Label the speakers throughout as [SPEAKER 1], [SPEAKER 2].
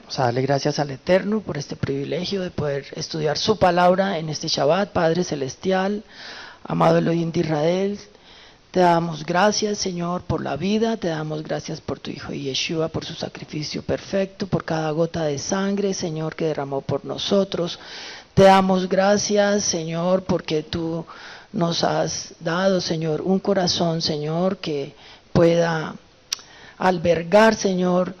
[SPEAKER 1] Vamos a darle gracias al Eterno por este privilegio de poder estudiar su palabra en este Shabbat. Padre Celestial, amado Elohim de Israel, te damos gracias, Señor, por la vida, te damos gracias por tu Hijo Yeshua, por su sacrificio perfecto, por cada gota de sangre, Señor, que derramó por nosotros. Te damos gracias, Señor, porque tú nos has dado, Señor, un corazón, Señor, que pueda albergar, Señor,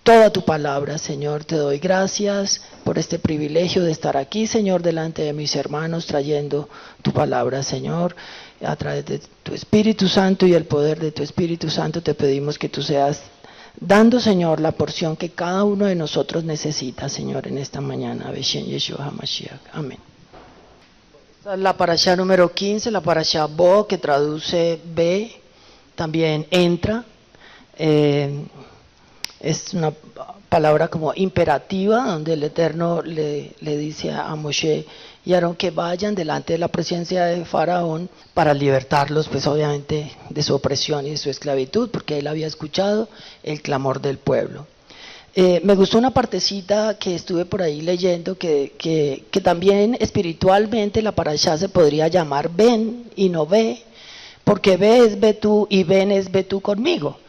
[SPEAKER 1] toda tu palabra. Señor, te doy gracias por este privilegio de estar aquí, Señor, delante de mis hermanos, trayendo tu palabra, Señor. A través de tu Espíritu Santo y el poder de tu Espíritu Santo te pedimos que tú seas dando, Señor, la porción que cada uno de nosotros necesita, Señor, en esta mañana. Beshem Yeshua HaMashiach. Amén. Esta es la parashá número 15, la parashá Bo, que traduce ve, también entra. Es una palabra como imperativa, donde el Eterno le dice a Moshe y Aarón que vayan delante de la presencia de Faraón para libertarlos, pues obviamente, de su opresión y de su esclavitud, porque él había escuchado el clamor del pueblo. Me gustó una partecita que estuve por ahí leyendo, que también espiritualmente la parashá se podría llamar ven y no ve, porque ve es ve tú y ven es ve tú conmigo.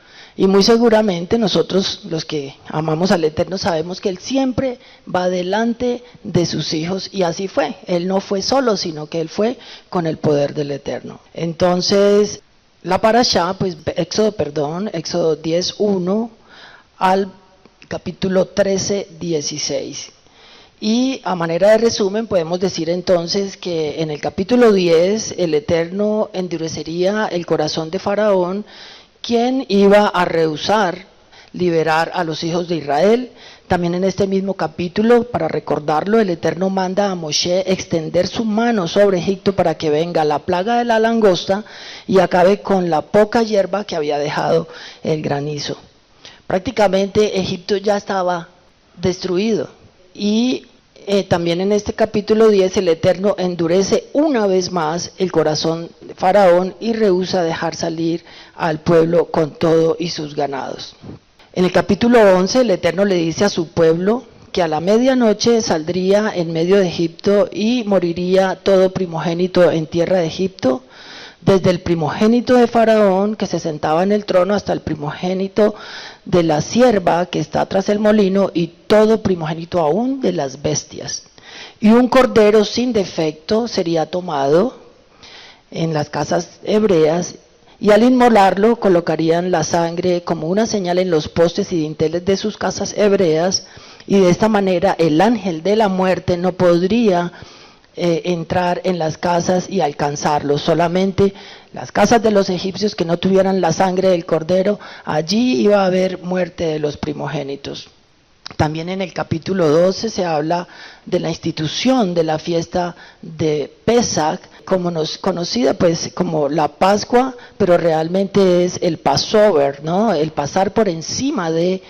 [SPEAKER 1] Y muy seguramente nosotros, los que amamos al Eterno, sabemos que Él siempre va delante de sus hijos, y así fue. Él no fue solo, sino que Él fue con el poder del Eterno. Entonces, la parashá, pues Éxodo 10:1 al capítulo 13:16. Y a manera de resumen podemos decir entonces que en el capítulo 10 el Eterno endurecería el corazón de Faraón, quien iba a rehusar liberar a los hijos de Israel. También en este mismo capítulo, para recordarlo, el Eterno manda a Moshe extender su mano sobre Egipto para que venga la plaga de la langosta y acabe con la poca hierba que había dejado el granizo. Prácticamente Egipto ya estaba destruido. Y también en este capítulo 10 el Eterno endurece una vez más el corazón de Faraón y rehúsa dejar salir al pueblo con todo y sus ganados. En el capítulo 11 el Eterno le dice a su pueblo que a la medianoche saldría en medio de Egipto y moriría todo primogénito en tierra de Egipto, desde el primogénito de Faraón que se sentaba en el trono hasta el primogénito de la sierva que está tras el molino y todo primogénito aún de las bestias. Y un cordero sin defecto sería tomado en las casas hebreas, y al inmolarlo colocarían la sangre como una señal en los postes y dinteles de sus casas hebreas, y de esta manera el ángel de la muerte no podría entrar en las casas y alcanzarlos. Solamente las casas de los egipcios que no tuvieran la sangre del cordero, allí iba a haber muerte de los primogénitos. También en el capítulo 12 se habla de la institución de la fiesta de Pesach, conocida pues como la Pascua, pero realmente es el Passover, ¿no? El pasar por encima de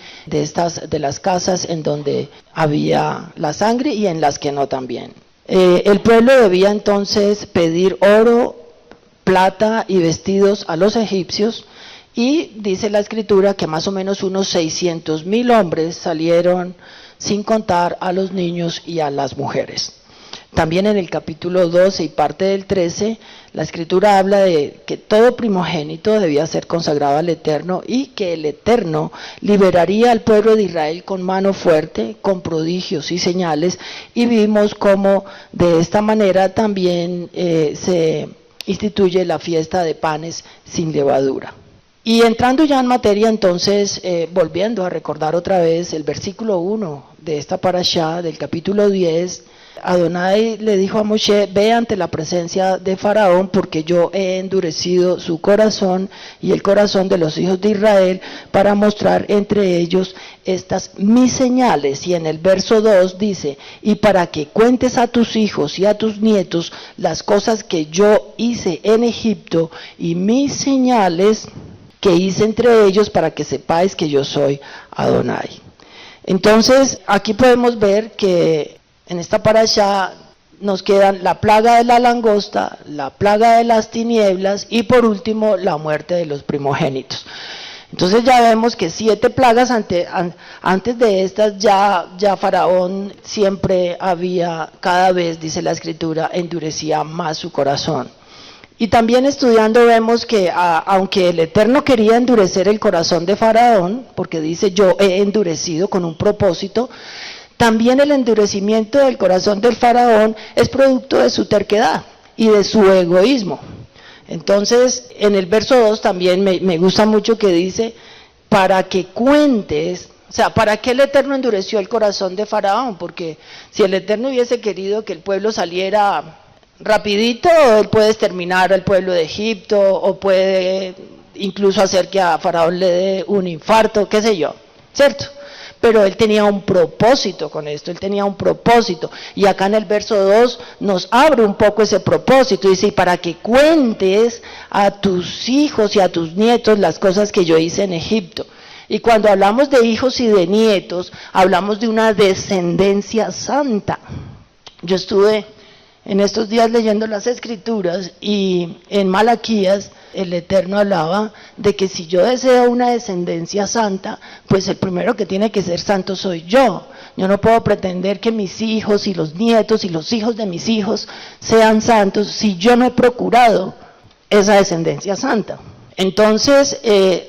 [SPEAKER 1] las casas en donde había la sangre y en las que no también. El pueblo debía entonces pedir oro, plata y vestidos a los egipcios, y dice la escritura que más o menos unos 600,000 hombres salieron, sin contar a los niños y a las mujeres. También en el capítulo 12 y parte del 13, la escritura habla de que todo primogénito debía ser consagrado al Eterno, y que el Eterno liberaría al pueblo de Israel con mano fuerte, con prodigios y señales, y vimos cómo de esta manera también se instituye la fiesta de panes sin levadura. Y entrando ya en materia, entonces, volviendo a recordar otra vez el versículo 1 de esta parashá del capítulo 10, Adonai le dijo a Moshe: ve ante la presencia de Faraón, porque yo he endurecido su corazón y el corazón de los hijos de Israel, para mostrar entre ellos estas mis señales. Y en el verso 2 dice: y para que cuentes a tus hijos y a tus nietos las cosas que yo hice en Egipto y mis señales que hice entre ellos, para que sepáis que yo soy Adonai. Entonces, aquí podemos ver que en esta parashá nos quedan la plaga de la langosta, la plaga de las tinieblas y por último la muerte de los primogénitos. Entonces ya vemos que 7 plagas antes de estas ya Faraón siempre había, cada vez, dice la Escritura, endurecía más su corazón. Y también estudiando vemos que aunque el Eterno quería endurecer el corazón de Faraón, porque dice yo he endurecido con un propósito, también el endurecimiento del corazón del Faraón es producto de su terquedad y de su egoísmo. Entonces, en el verso 2 también me gusta mucho que dice, para que cuentes, o sea, ¿para qué el Eterno endureció el corazón de Faraón? Porque si el Eterno hubiese querido que el pueblo saliera rapidito, él puede exterminar al pueblo de Egipto, o puede incluso hacer que a Faraón le dé un infarto, qué sé yo, ¿cierto? Pero él tenía un propósito con esto, él tenía un propósito, y acá en el verso 2 nos abre un poco ese propósito, dice, y para que cuentes a tus hijos y a tus nietos las cosas que yo hice en Egipto. Y cuando hablamos de hijos y de nietos, hablamos de una descendencia santa. Yo estuve en estos días leyendo las Escrituras y en Malaquías el Eterno hablaba de que si yo deseo una descendencia santa, pues el primero que tiene que ser santo soy yo. Yo no puedo pretender que mis hijos y los nietos y los hijos de mis hijos sean santos si yo no he procurado esa descendencia santa. Entonces,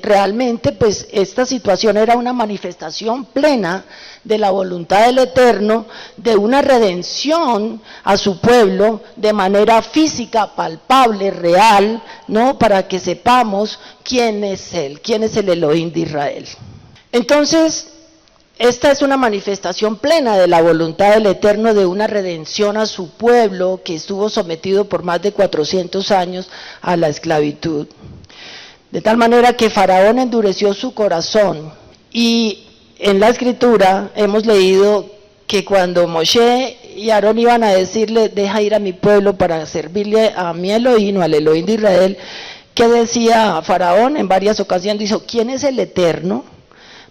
[SPEAKER 1] realmente, pues esta situación era una manifestación plena de la voluntad del Eterno, de una redención a su pueblo de manera física, palpable, real, ¿no? Para que sepamos quién es Él, quién es el Elohim de Israel. Entonces, esta es una manifestación plena de la voluntad del Eterno de una redención a su pueblo que estuvo sometido por más de 400 años a la esclavitud. De tal manera que Faraón endureció su corazón, y en la Escritura hemos leído que cuando Moshe y Aarón iban a decirle, deja ir a mi pueblo para servirle a mi Elohim o al Elohim de Israel, ¿qué decía Faraón? En varias ocasiones dijo, ¿quién es el Eterno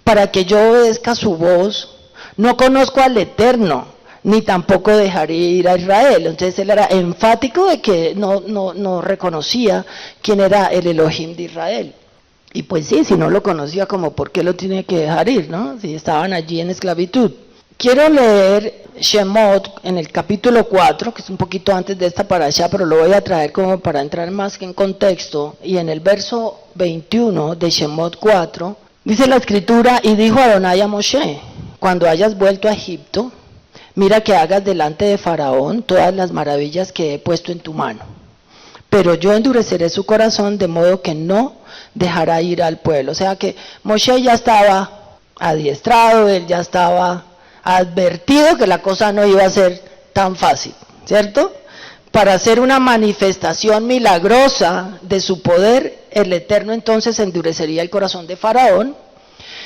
[SPEAKER 1] para que yo obedezca su voz? No conozco al Eterno, ni tampoco dejaré ir a Israel. Entonces él era enfático de que no reconocía quién era el Elohim de Israel. Y pues sí, si no lo conocía, como ¿por qué lo tiene que dejar ir, no? Si estaban allí en esclavitud. Quiero leer Shemot en el capítulo 4, que es un poquito antes de esta parashá, pero lo voy a traer como para entrar más en contexto. Y en el verso 21 de Shemot 4, dice la Escritura, y dijo Adonai a Moshe, cuando hayas vuelto a Egipto, mira que hagas delante de Faraón todas las maravillas que he puesto en tu mano. Pero yo endureceré su corazón de modo que no dejará ir al pueblo. O sea que Moshe ya estaba adiestrado, él ya estaba advertido que la cosa no iba a ser tan fácil, ¿cierto? Para hacer una manifestación milagrosa de su poder, el Eterno entonces endurecería el corazón de Faraón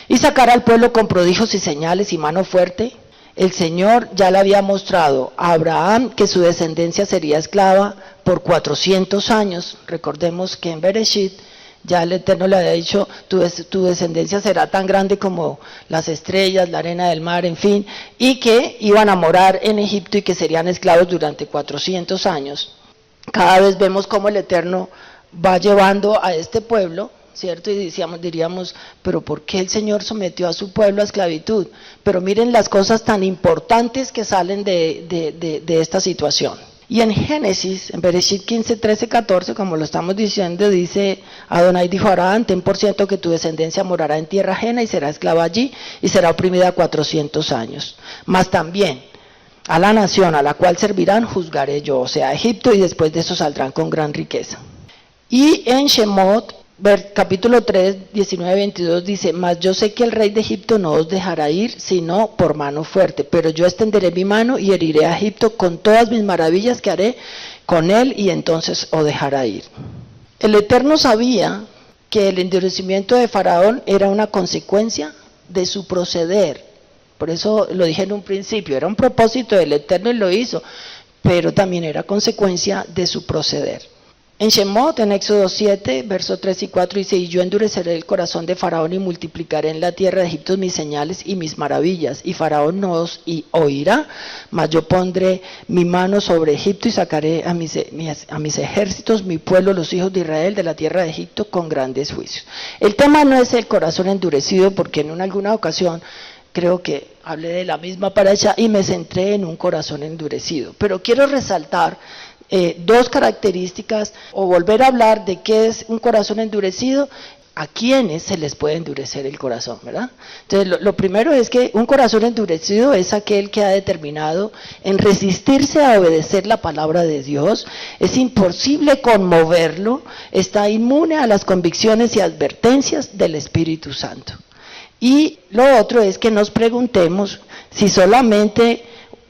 [SPEAKER 1] y sacará al pueblo con prodigios y señales y mano fuerte. El Señor ya le había mostrado a Abraham que su descendencia sería esclava por 400 años. Recordemos que en Bereshit ya el Eterno le había dicho, tu descendencia será tan grande como las estrellas, la arena del mar, en fin, y que iban a morar en Egipto y que serían esclavos durante 400 años. Cada vez vemos cómo el Eterno va llevando a este pueblo, ¿cierto? Y diríamos, pero ¿por qué el Señor sometió a su pueblo a esclavitud? Pero miren las cosas tan importantes que salen de esta situación. Y en Génesis, en Bereshit 15, 13, 14, como lo estamos diciendo, dice, Adonai dijo a Abraham, ten por cierto que tu descendencia morará en tierra ajena y será esclava allí y será oprimida 400 años. Mas también a la nación a la cual servirán juzgaré yo, o sea, a Egipto, y después de eso saldrán con gran riqueza. Y en Shemot, capítulo 3, 19, 22 dice, mas yo sé que el rey de Egipto no os dejará ir, sino por mano fuerte, pero yo extenderé mi mano y heriré a Egipto con todas mis maravillas que haré con él, y entonces os dejará ir. El Eterno sabía que el endurecimiento de Faraón era una consecuencia de su proceder, por eso lo dije en un principio, era un propósito del Eterno y lo hizo, pero también era consecuencia de su proceder. En Shemot, en Éxodo 7, versos 3 y 4, dice: y yo endureceré el corazón de Faraón y multiplicaré en la tierra de Egipto mis señales y mis maravillas. Y Faraón no os oirá, mas yo pondré mi mano sobre Egipto y sacaré a mis ejércitos, mi pueblo, los hijos de Israel, de la tierra de Egipto con grandes juicios. El tema no es el corazón endurecido, porque en alguna ocasión creo que hablé de la misma paracha y me centré en un corazón endurecido. Pero quiero resaltar dos características, o volver a hablar de qué es un corazón endurecido, a quienes se les puede endurecer el corazón, ¿verdad? Entonces, lo primero es que un corazón endurecido es aquel que ha determinado en resistirse a obedecer la palabra de Dios, es imposible conmoverlo, está inmune a las convicciones y advertencias del Espíritu Santo. Y lo otro es que nos preguntemos si solamente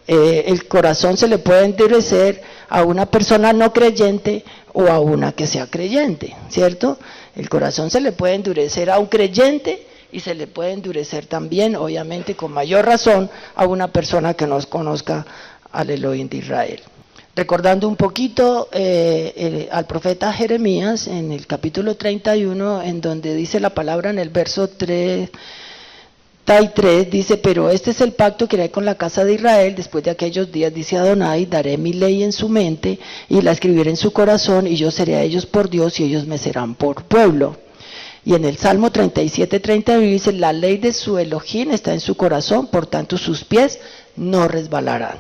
[SPEAKER 1] el corazón se le puede endurecer a una persona no creyente o a una que sea creyente, ¿cierto? El corazón se le puede endurecer a un creyente y se le puede endurecer también, obviamente con mayor razón, a una persona que no conozca al Elohim de Israel. Recordando un poquito al profeta Jeremías en el capítulo 31, en donde dice la palabra en el verso 3, dice: pero este es el pacto que haré con la casa de Israel después de aquellos días, dice Adonai, daré mi ley en su mente y la escribiré en su corazón, y yo seré a ellos por Dios y ellos me serán por pueblo. Y en el Salmo 37:31 dice: la ley de su Elohim está en su corazón, por tanto sus pies no resbalarán.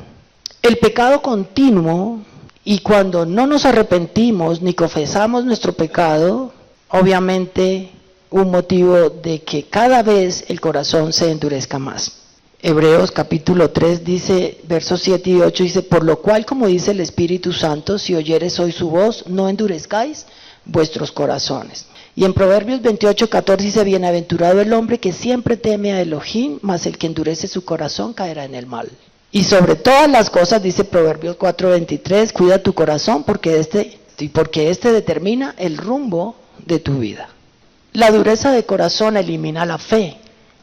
[SPEAKER 1] El pecado continuo, y cuando no nos arrepentimos ni confesamos nuestro pecado, obviamente un motivo de que cada vez el corazón se endurezca más. Hebreos capítulo 3 dice, versos 7 y 8 dice: por lo cual, como dice el Espíritu Santo, si oyereis hoy su voz, no endurezcáis vuestros corazones. Y en Proverbios 28:14 dice: bienaventurado el hombre que siempre teme a Elohim, mas el que endurece su corazón caerá en el mal. Y sobre todas las cosas, dice Proverbios 4:23, cuida tu corazón porque este determina el rumbo de tu vida. La dureza de corazón elimina la fe,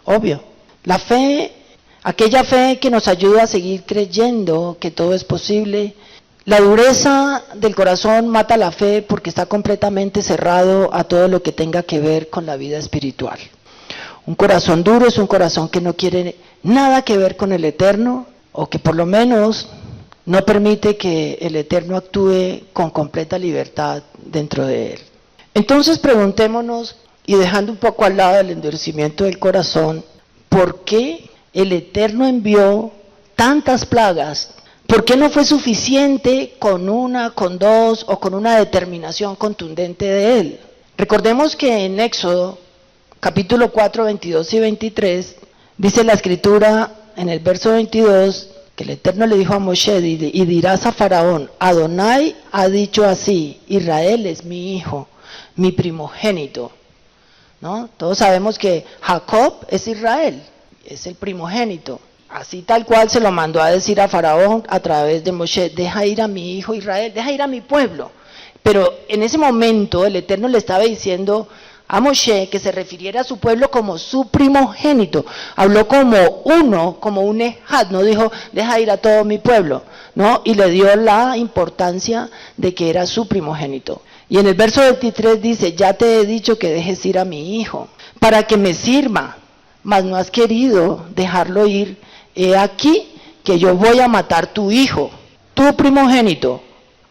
[SPEAKER 1] obvio. La fe, aquella fe que nos ayuda a seguir creyendo que todo es posible. La dureza del corazón mata la fe porque está completamente cerrado a todo lo que tenga que ver con la vida espiritual. Un corazón duro es un corazón que no quiere nada que ver con el Eterno, o que por lo menos no permite que el Eterno actúe con completa libertad dentro de él. Entonces preguntémonos, y dejando un poco al lado el endurecimiento del corazón, ¿por qué el Eterno envió tantas plagas? ¿Por qué no fue suficiente con una, con dos, o con una determinación contundente de él? Recordemos que en Éxodo, capítulo 4, 22 y 23, dice la Escritura en el verso 22, que el Eterno le dijo a Moshe: y dirás a Faraón, Adonai ha dicho así, Israel es mi hijo, mi primogénito. ¿No? Todos sabemos que Jacob es Israel, es el primogénito. Así tal cual se lo mandó a decir a Faraón a través de Moshe: deja ir a mi hijo Israel, deja ir a mi pueblo. Pero en ese momento el Eterno le estaba diciendo a Moshe que se refiriera a su pueblo como su primogénito. Habló como uno, como un ejad, no dijo deja ir a todo mi pueblo, ¿no? Y le dio la importancia de que era su primogénito. Y en el verso 23 dice: ya te he dicho que dejes ir a mi hijo, para que me sirva, mas no has querido dejarlo ir. He aquí que yo voy a matar tu hijo, tu primogénito.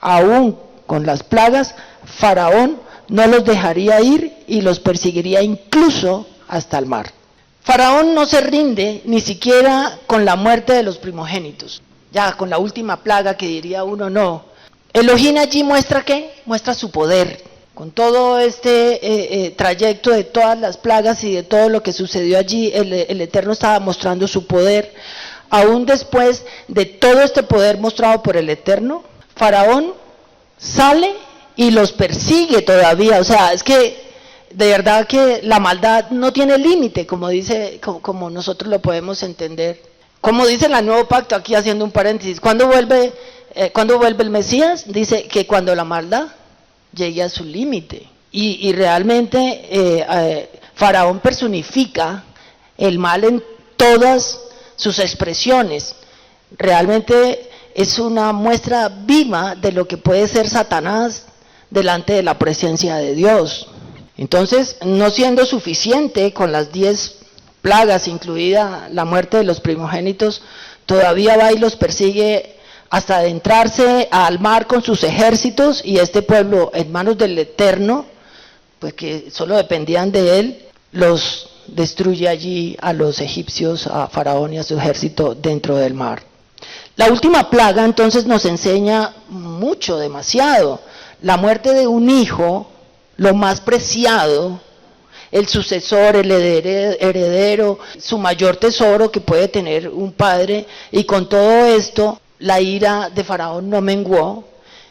[SPEAKER 1] Aún con las plagas, Faraón no los dejaría ir y los perseguiría incluso hasta el mar. Faraón no se rinde ni siquiera con la muerte de los primogénitos, ya con la última plaga, que diría uno, no. Elohim allí muestra ¿qué? Muestra su poder. Con todo este trayecto de todas las plagas y de todo lo que sucedió allí, el Eterno estaba mostrando su poder. Aún después de todo este poder mostrado por el Eterno, Faraón sale y los persigue todavía. O sea, es que de verdad que la maldad no tiene límite, como nosotros lo podemos entender. Como dice el Nuevo Pacto, aquí haciendo un paréntesis, ¿cuándo vuelve el Mesías? Dice que cuando la maldad llegue a su límite. Y realmente Faraón personifica el mal en todas sus expresiones. Realmente es una muestra viva de lo que puede ser Satanás, delante de la presencia de Dios. Entonces, no siendo suficiente con las 10 plagas, incluida la muerte de los primogénitos, todavía va y los persigue hasta adentrarse al mar con sus ejércitos, y este pueblo en manos del Eterno, pues que solo dependían de él, los destruye allí a los egipcios, a Faraón y a su ejército dentro del mar. La última plaga entonces nos enseña mucho, demasiado. La muerte de un hijo, lo más preciado, el sucesor, el heredero, su mayor tesoro que puede tener un padre, y con todo esto la ira de Faraón no menguó,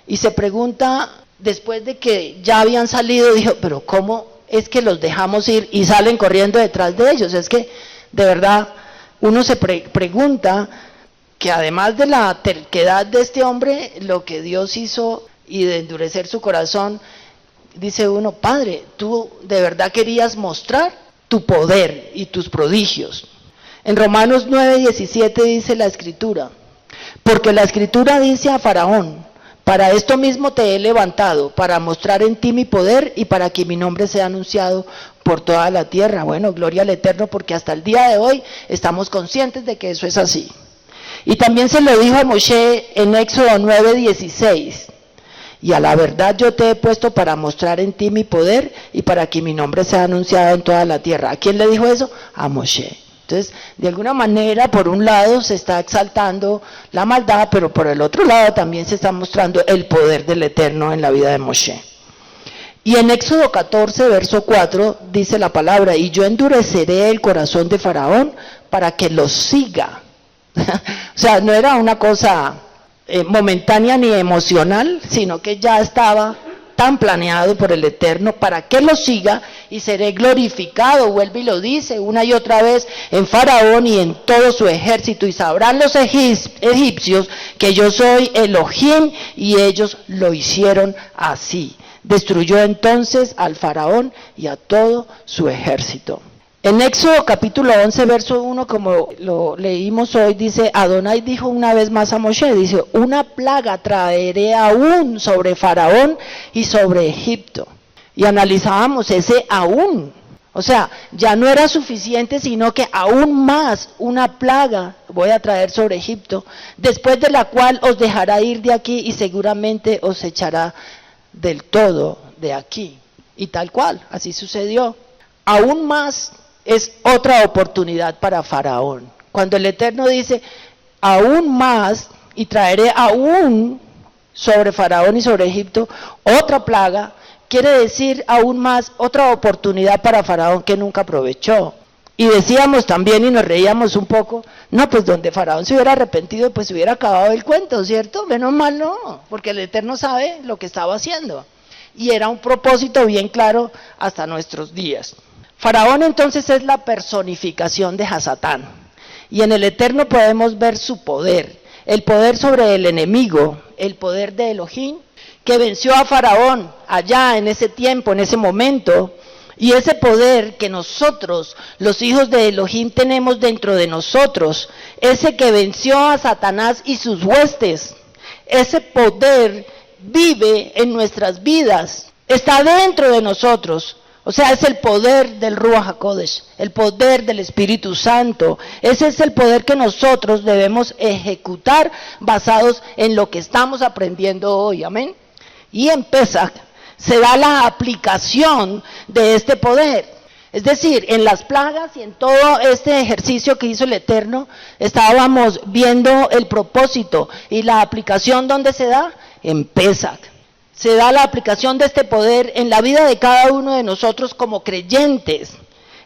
[SPEAKER 1] y se pregunta, después de que ya habían salido, dijo, pero ¿cómo es que los dejamos ir y salen corriendo detrás de ellos? Es que de verdad uno se pregunta que además de la terquedad de este hombre, lo que Dios hizo y de endurecer su corazón, dice uno, Padre, tú de verdad querías mostrar tu poder y tus prodigios. En Romanos 9:17 dice la Escritura, porque la Escritura dice a Faraón, para esto mismo te he levantado, para mostrar en ti mi poder y para que mi nombre sea anunciado por toda la tierra. Bueno, gloria al Eterno, porque hasta el día de hoy estamos conscientes de que eso es así. Y también se lo dijo a Moshe en Éxodo 9:16, y a la verdad yo te he puesto para mostrar en ti mi poder y para que mi nombre sea anunciado en toda la tierra. ¿A quién le dijo eso? A Moshe. Entonces, de alguna manera, por un lado se está exaltando la maldad, pero por el otro lado también se está mostrando el poder del Eterno en la vida de Moshe. Y en Éxodo 14, verso 4, dice la palabra, y yo endureceré el corazón de Faraón para que lo siga. O sea, no era una cosa momentánea ni emocional, sino que ya estaba tan planeado por el Eterno para que lo siga, y seré glorificado, vuelve y lo dice una y otra vez, en Faraón y en todo su ejército, y sabrán los egipcios que yo soy Elohim, y ellos lo hicieron así. Destruyó entonces al Faraón y a todo su ejército. En Éxodo capítulo 11, verso 1, como lo leímos hoy, dice, Adonai dijo una vez más a Moshe, dice, una plaga traeré aún sobre Faraón y sobre Egipto. Y analizábamos ese aún, o sea, ya no era suficiente, sino que aún más una plaga voy a traer sobre Egipto, después de la cual os dejará ir de aquí y seguramente os echará del todo de aquí. Y tal cual, así sucedió. Aún más es otra oportunidad para Faraón. Cuando el Eterno dice, aún más, y traeré aún sobre Faraón y sobre Egipto otra plaga, quiere decir aún más otra oportunidad para Faraón que nunca aprovechó. Y decíamos también, y nos reíamos un poco, no, pues donde Faraón se hubiera arrepentido, pues se hubiera acabado el cuento, ¿cierto? Menos mal no, porque el Eterno sabe lo que estaba haciendo. Y era un propósito bien claro hasta nuestros días. Faraón entonces es la personificación de Hasatán, y en el Eterno podemos ver su poder, el poder sobre el enemigo, el poder de Elohim, que venció a Faraón allá en ese tiempo, en ese momento, y ese poder que nosotros, los hijos de Elohim, tenemos dentro de nosotros, ese que venció a Satanás y sus huestes, ese poder vive en nuestras vidas, está dentro de nosotros. O sea, es el poder del Ruach HaKodesh, el poder del Espíritu Santo. Ese es el poder que nosotros debemos ejecutar basados en lo que estamos aprendiendo hoy, amén. Y en Pesach se da la aplicación de este poder. Es decir, en las plagas y en todo este ejercicio que hizo el Eterno, estábamos viendo el propósito y la aplicación. ¿Dónde se da? En Pesach. Se da la aplicación de este poder en la vida de cada uno de nosotros como creyentes.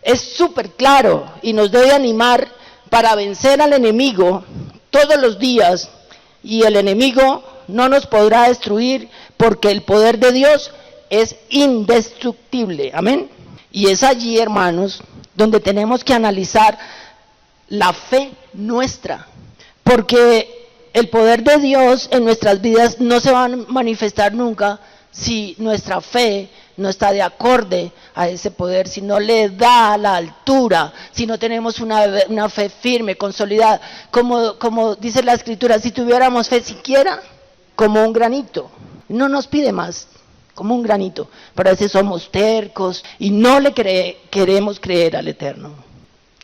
[SPEAKER 1] Es súper claro y nos debe animar para vencer al enemigo todos los días, y el enemigo no nos podrá destruir porque el poder de Dios es indestructible, amén. Y es allí, hermanos, donde tenemos que analizar la fe nuestra, porque el poder de Dios en nuestras vidas no se va a manifestar nunca si nuestra fe no está de acorde a ese poder, si no le da la altura, si no tenemos una fe firme, consolidada. Como dice la Escritura, si tuviéramos fe siquiera como un granito, no nos pide más como un granito, pero a veces somos tercos y no le queremos creer al Eterno.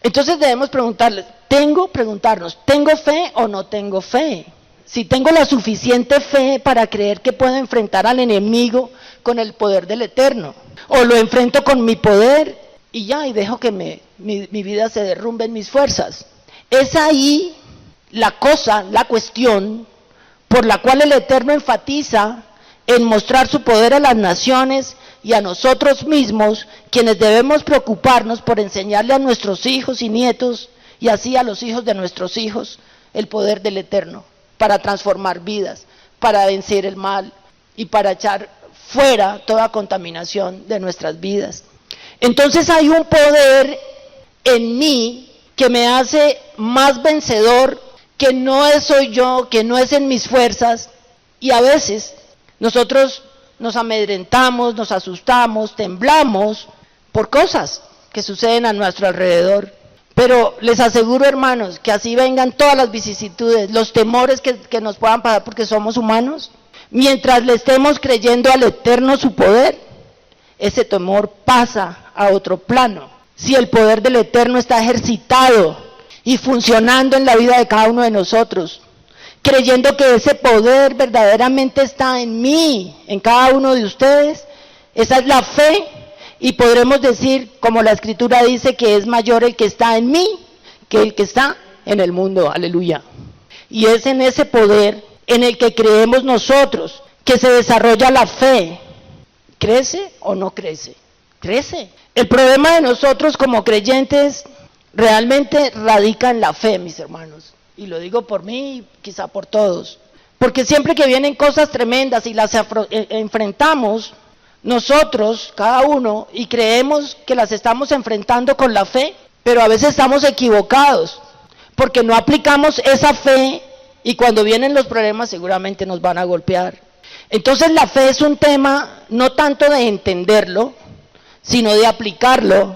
[SPEAKER 1] Entonces debemos preguntarnos, ¿tengo fe o no tengo fe? Si tengo la suficiente fe para creer que puedo enfrentar al enemigo con el poder del Eterno, o lo enfrento con mi poder y ya, y dejo que mi vida se derrumbe en mis fuerzas. Es ahí la cuestión por la cual el Eterno enfatiza en mostrar su poder a las naciones y a nosotros mismos, quienes debemos preocuparnos por enseñarle a nuestros hijos y nietos, y así a los hijos de nuestros hijos, el poder del Eterno, para transformar vidas, para vencer el mal y para echar fuera toda contaminación de nuestras vidas. Entonces hay un poder en mí que me hace más vencedor, que no soy yo, que no es en mis fuerzas, y a veces nosotros nos amedrentamos, nos asustamos, temblamos por cosas que suceden a nuestro alrededor. Pero les aseguro, hermanos, que así vengan todas las vicisitudes, los temores que nos puedan pasar porque somos humanos, mientras le estemos creyendo al Eterno su poder, ese temor pasa a otro plano. Si el poder del Eterno está ejercitado y funcionando en la vida de cada uno de nosotros, creyendo que ese poder verdaderamente está en mí, en cada uno de ustedes, esa es la fe, y podremos decir, como la Escritura dice, que es mayor el que está en mí que el que está en el mundo, aleluya. Y es en ese poder en el que creemos nosotros que se desarrolla la fe. ¿Crece o no crece? Crece. El problema de nosotros como creyentes realmente radica en la fe, mis hermanos. Y lo digo por mí y quizá por todos. Porque siempre que vienen cosas tremendas y las enfrentamos, nosotros, cada uno, y creemos que las estamos enfrentando con la fe, pero a veces estamos equivocados, porque no aplicamos esa fe y cuando vienen los problemas seguramente nos van a golpear. Entonces la fe es un tema no tanto de entenderlo, sino de aplicarlo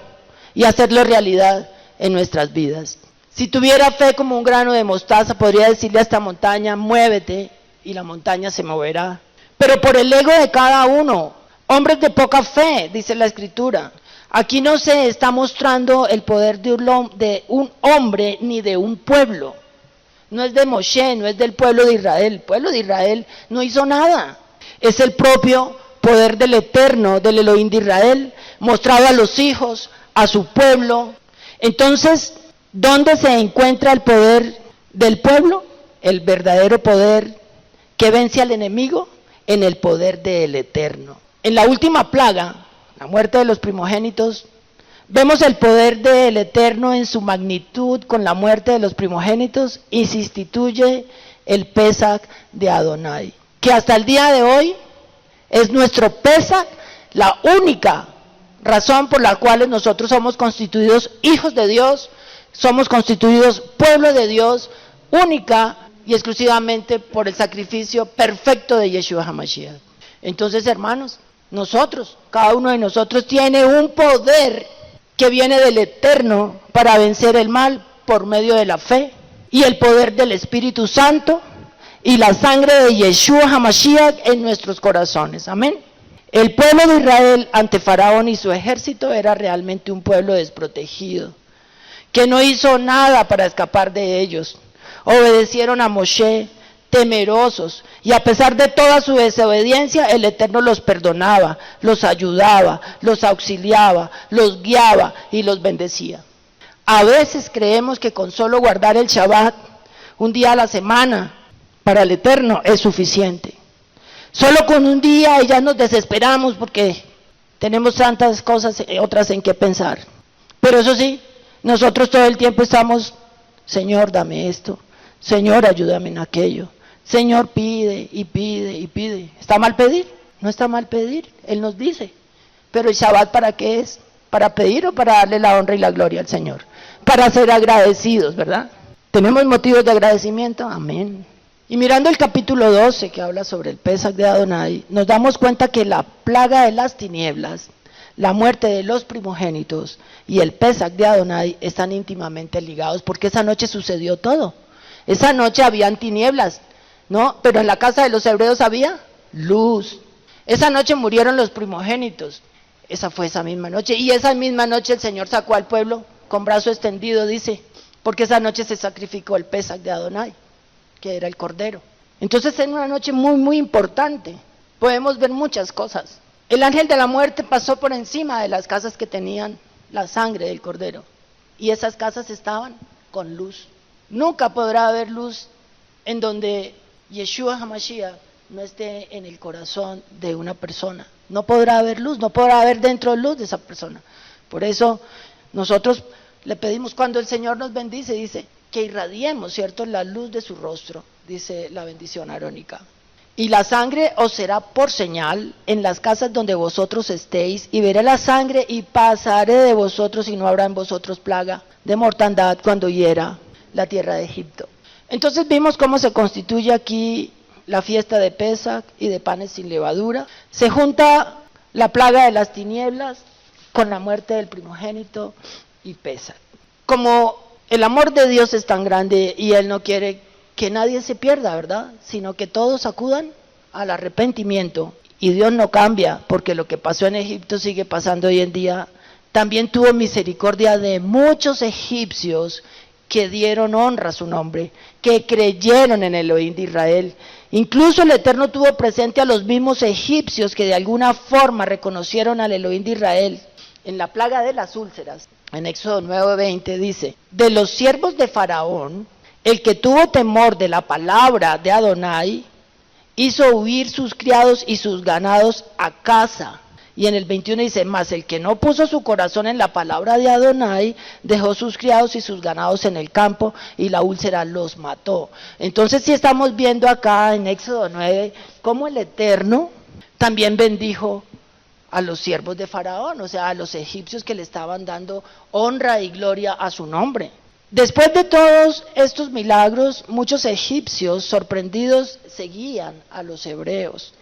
[SPEAKER 1] y hacerlo realidad en nuestras vidas. Si tuviera fe como un grano de mostaza, podría decirle a esta montaña, muévete, y la montaña se moverá. Pero por el ego de cada uno, hombres de poca fe, dice la Escritura, aquí no se está mostrando el poder de un hombre ni de un pueblo. No es de Moshe, no es del pueblo de Israel. El pueblo de Israel no hizo nada. Es el propio poder del Eterno, del Elohim de Israel, mostrado a los hijos, a su pueblo. Entonces, ¿dónde se encuentra el poder del pueblo? El verdadero poder que vence al enemigo, en el poder del Eterno. En la última plaga, la muerte de los primogénitos, vemos el poder del Eterno en su magnitud con la muerte de los primogénitos y se instituye el Pesach de Adonai, que hasta el día de hoy es nuestro Pesach, la única razón por la cual nosotros somos constituidos hijos de Dios, somos constituidos pueblo de Dios, única y exclusivamente por el sacrificio perfecto de Yeshua HaMashiach. Entonces, hermanos, nosotros, cada uno de nosotros tiene un poder que viene del Eterno para vencer el mal por medio de la fe y el poder del Espíritu Santo y la sangre de Yeshua HaMashiach en nuestros corazones. Amén. El pueblo de Israel ante Faraón y su ejército era realmente un pueblo desprotegido, que no hizo nada para escapar de ellos. Obedecieron a Moshe, temerosos, y a pesar de toda su desobediencia, el Eterno los perdonaba, los ayudaba, los auxiliaba, los guiaba y los bendecía. A veces creemos que con solo guardar el Shabbat, un día a la semana, para el Eterno es suficiente. Solo con un día y ya nos desesperamos porque tenemos tantas cosas otras en que pensar. Pero eso sí, nosotros todo el tiempo estamos, Señor, dame esto, Señor, ayúdame en aquello. Señor, pide y pide y pide. ¿Está mal pedir? No está mal pedir, Él nos dice. Pero el Shabbat, ¿para qué es? ¿Para pedir o para darle la honra y la gloria al Señor? Para ser agradecidos, ¿verdad? ¿Tenemos motivos de agradecimiento? Amén. Y mirando el capítulo 12, que habla sobre el Pesach de Adonai, nos damos cuenta que la plaga de las tinieblas, la muerte de los primogénitos y el Pesach de Adonai están íntimamente ligados, porque esa noche sucedió todo. Esa noche habían tinieblas, ¿no? Pero en la casa de los hebreos había luz. Esa noche murieron los primogénitos. Esa fue esa misma noche. Y esa misma noche el Señor sacó al pueblo con brazo extendido, dice, porque esa noche se sacrificó el Pesach de Adonai, que era el Cordero. Entonces es una noche muy, muy importante. Podemos ver muchas cosas. El ángel de la muerte pasó por encima de las casas que tenían la sangre del Cordero. Y esas casas estaban con luz. Nunca podrá haber luz en donde Yeshua HaMashiach no esté en el corazón de una persona. No podrá haber luz, no podrá haber dentro luz de esa persona. Por eso nosotros le pedimos, cuando el Señor nos bendice, dice que irradiemos, ¿cierto?, la luz de su rostro, dice la bendición arónica. Y la sangre os será por señal en las casas donde vosotros estéis, y veré la sangre y pasaré de vosotros, y no habrá en vosotros plaga de mortandad cuando hiera la tierra de Egipto. Entonces vimos cómo se constituye aquí la fiesta de Pesach y de panes sin levadura. Se junta la plaga de las tinieblas con la muerte del primogénito y Pesach. Como el amor de Dios es tan grande y Él no quiere que nadie se pierda, ¿verdad?, sino que todos acudan al arrepentimiento. Y Dios no cambia, porque lo que pasó en Egipto sigue pasando hoy en día. También tuvo misericordia de muchos egipcios que dieron honra a su nombre, que creyeron en el Elohim de Israel. Incluso el Eterno tuvo presente a los mismos egipcios que de alguna forma reconocieron al Elohim de Israel. En la plaga de las úlceras, en Éxodo 9:20 dice, de los siervos de Faraón, el que tuvo temor de la palabra de Adonai, hizo huir sus criados y sus ganados a casa. Y en el 21 dice, mas el que no puso su corazón en la palabra de Adonai, dejó sus criados y sus ganados en el campo, y la úlcera los mató. Entonces sí estamos viendo acá en Éxodo 9, cómo el Eterno también bendijo a los siervos de Faraón, o sea, a los egipcios que le estaban dando honra y gloria a su nombre. Después de todos estos milagros, muchos egipcios sorprendidos seguían a los hebreos.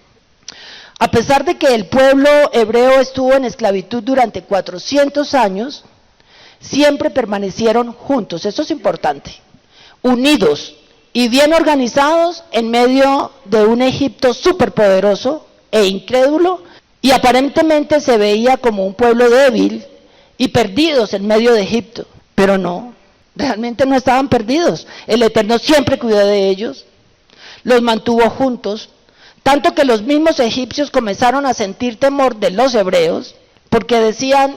[SPEAKER 1] A pesar de que el pueblo hebreo estuvo en esclavitud durante 400 años, siempre permanecieron juntos, eso es importante, unidos y bien organizados en medio de un Egipto superpoderoso e incrédulo, y aparentemente se veía como un pueblo débil y perdidos en medio de Egipto, pero no, realmente no estaban perdidos. El Eterno siempre cuidó de ellos, los mantuvo juntos, tanto que los mismos egipcios comenzaron a sentir temor de los hebreos, porque decían,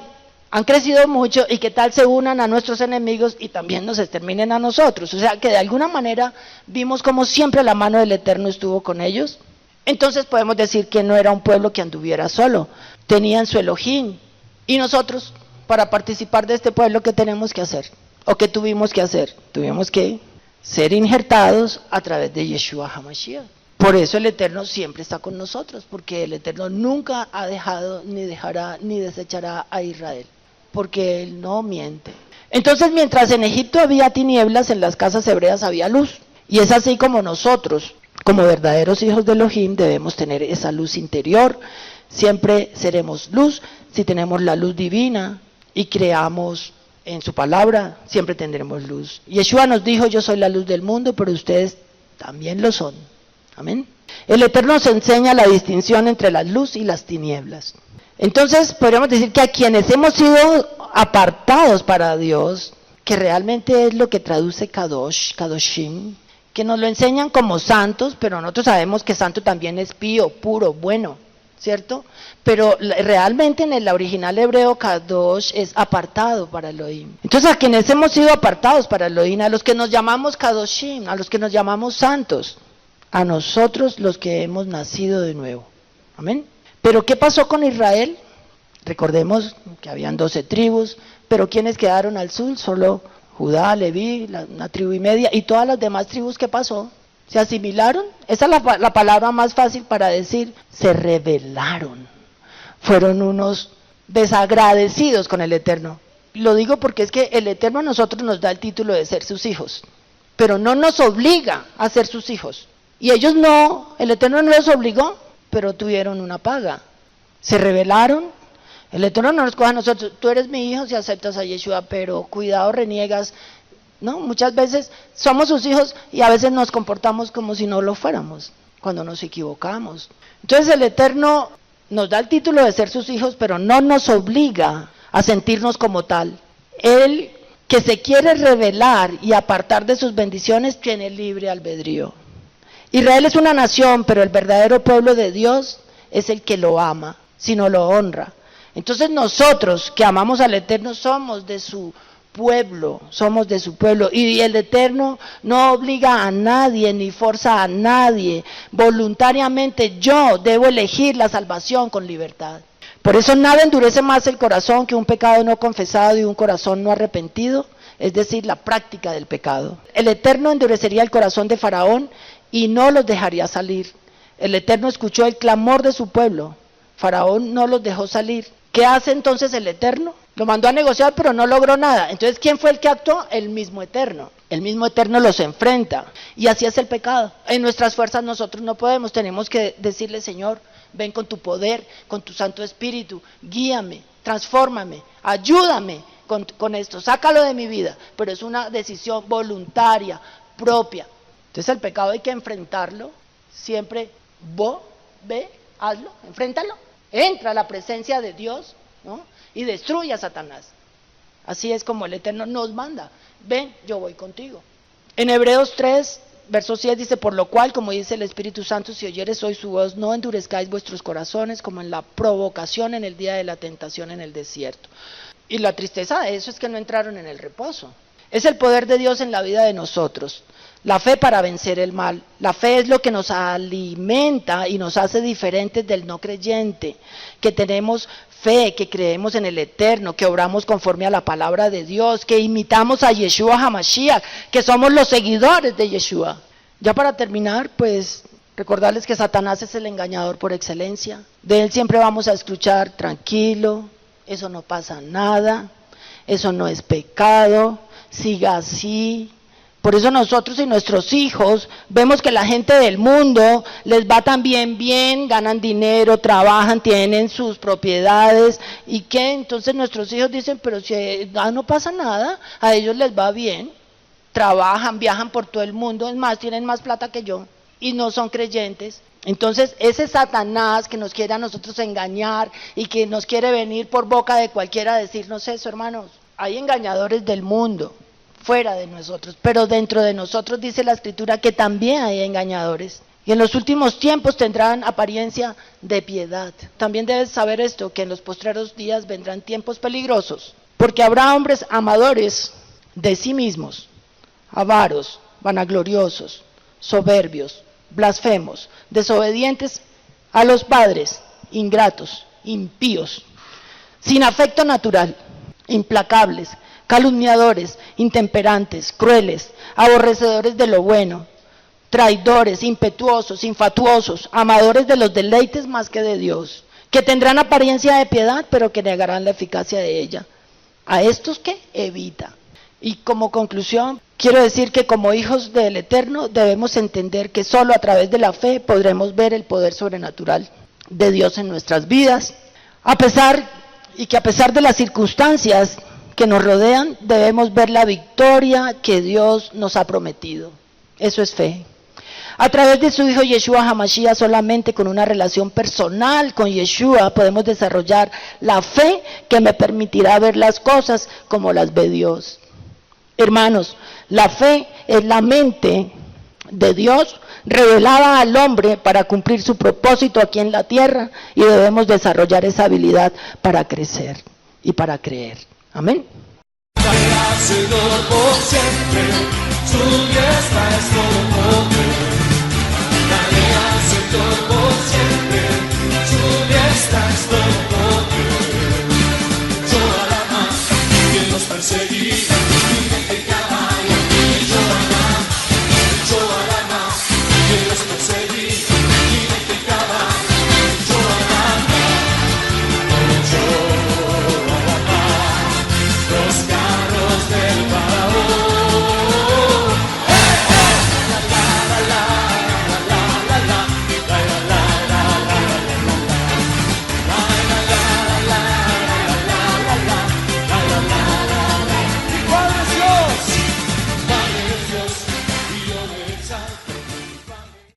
[SPEAKER 1] han crecido mucho y qué tal se unan a nuestros enemigos y también nos exterminen a nosotros. O sea que de alguna manera vimos como siempre la mano del Eterno estuvo con ellos. Entonces podemos decir que no era un pueblo que anduviera solo, tenían su Elohim. Y nosotros, para participar de este pueblo, ¿qué tenemos que hacer? ¿O qué tuvimos que hacer? Tuvimos que ser injertados a través de Yeshua HaMashiach. Por eso el Eterno siempre está con nosotros, porque el Eterno nunca ha dejado, ni dejará, ni desechará a Israel, porque Él no miente. Entonces, mientras en Egipto había tinieblas, en las casas hebreas había luz. Y es así como nosotros, como verdaderos hijos de Elohim, debemos tener esa luz interior. Siempre seremos luz si tenemos la luz divina y creamos en su palabra, siempre tendremos luz. Yeshua nos dijo, yo soy la luz del mundo, pero ustedes también lo son. Amén. El Eterno nos enseña la distinción entre la luz y las tinieblas. Entonces, podríamos decir que a quienes hemos sido apartados para Dios, que realmente es lo que traduce Kadosh, Kadoshim, que nos lo enseñan como santos, pero nosotros sabemos que santo también es pío, puro, bueno, ¿cierto? Pero realmente en el original hebreo Kadosh es apartado para Elohim. Entonces, a quienes hemos sido apartados para Elohim, a los que nos llamamos Kadoshim, a los que nos llamamos santos, a nosotros los que hemos nacido de nuevo. Amén. Pero ¿qué pasó con Israel? Recordemos que habían 12 tribus, pero ¿quiénes quedaron al sur? Solo Judá, Leví, una tribu y media, y todas las demás tribus, ¿qué pasó? ¿Se asimilaron? Esa es la palabra más fácil para decir, se rebelaron. Fueron unos desagradecidos con el Eterno. Lo digo porque es que el Eterno a nosotros nos da el título de ser sus hijos, pero no nos obliga a ser sus hijos. Y ellos no, el Eterno no los obligó, pero tuvieron una paga. Se rebelaron. El Eterno no nos coge a nosotros, tú eres mi hijo si aceptas a Yeshua, pero cuidado, reniegas. No, muchas veces somos sus hijos y a veces nos comportamos como si no lo fuéramos. cuando nos equivocamos. Entonces el Eterno nos da el título de ser sus hijos, pero no nos obliga a sentirnos como tal. Él, que se quiere revelar y apartar de sus bendiciones, tiene libre albedrío. Israel es una nación, pero el verdadero pueblo de Dios es el que lo ama, sino lo honra. Entonces nosotros que amamos al Eterno somos de su pueblo, y el Eterno no obliga a nadie ni forza a nadie. Voluntariamente yo debo elegir la salvación con libertad. Por eso nada endurece más el corazón que un pecado no confesado y un corazón no arrepentido, es decir, la práctica del pecado. El Eterno endurecería el corazón de Faraón y no los dejaría salir. El Eterno escuchó el clamor de su pueblo. Faraón no los dejó salir. ¿Qué hace entonces el Eterno? Lo mandó a negociar, pero no logró nada. Entonces, ¿quién fue el que actuó? El mismo Eterno. El mismo Eterno los enfrenta. Y así es el pecado. En nuestras fuerzas nosotros no podemos. Tenemos que decirle, Señor, ven con tu poder, con tu Santo Espíritu. Guíame, transfórmame, ayúdame con esto. Sácalo de mi vida. Pero es una decisión voluntaria, propia. Entonces, el pecado hay que enfrentarlo. Siempre, ve, hazlo, enfréntalo. Entra a la presencia de Dios, ¿no? Y destruye a Satanás. Así es como el Eterno nos manda. Ven, yo voy contigo. En Hebreos 3, verso 10 dice, por lo cual, como dice el Espíritu Santo, si oyeres hoy su voz, no endurezcáis vuestros corazones como en la provocación en el día de la tentación en el desierto. Y la tristeza de eso es que no entraron en el reposo. Es el poder de Dios en la vida de nosotros. La fe para vencer el mal. La fe es lo que nos alimenta y nos hace diferentes del no creyente, que tenemos fe, que creemos en el Eterno, que obramos conforme a la palabra de Dios, que imitamos a Yeshua HaMashiach, que somos los seguidores de Yeshua. Ya para terminar, pues recordarles que Satanás es el engañador por excelencia. De él siempre vamos a escuchar tranquilo, eso no pasa nada, eso no es pecado, siga así. Por eso nosotros y nuestros hijos vemos que la gente del mundo les va también bien, ganan dinero, trabajan, tienen sus propiedades y que entonces nuestros hijos dicen, pero si no pasa nada, a ellos les va bien, trabajan, viajan por todo el mundo, es más, tienen más plata que yo y no son creyentes. Entonces ese Satanás que nos quiere a nosotros engañar y que nos quiere venir por boca de cualquiera a decirnos eso, hermanos, hay engañadores del mundo fuera de nosotros, pero dentro de nosotros dice la Escritura que también hay engañadores. Y en los últimos tiempos tendrán apariencia de piedad. También debes saber esto, que en los postreros días vendrán tiempos peligrosos, porque habrá hombres amadores de sí mismos, avaros, vanagloriosos, soberbios, blasfemos, desobedientes a los padres, ingratos, impíos, sin afecto natural, implacables, calumniadores, intemperantes, crueles, aborrecedores de lo bueno, traidores, impetuosos, infatuosos, amadores de los deleites más que de Dios, que tendrán apariencia de piedad, pero que negarán la eficacia de ella. A estos que evita. Y como conclusión, quiero decir que como hijos del Eterno debemos entender que solo a través de la fe podremos ver el poder sobrenatural de Dios en nuestras vidas, a pesar de las circunstancias que nos rodean, debemos ver la victoria que Dios nos ha prometido. Eso es fe. A través de su Hijo Yeshua HaMashiach, solamente con una relación personal con Yeshua, podemos desarrollar la fe que me permitirá ver las cosas como las ve Dios. Hermanos, la fe es la mente de Dios revelada al hombre para cumplir su propósito aquí en la tierra, y debemos desarrollar esa habilidad para crecer y para creer. Amén.
[SPEAKER 2] Señor por siempre, su diestra es todo.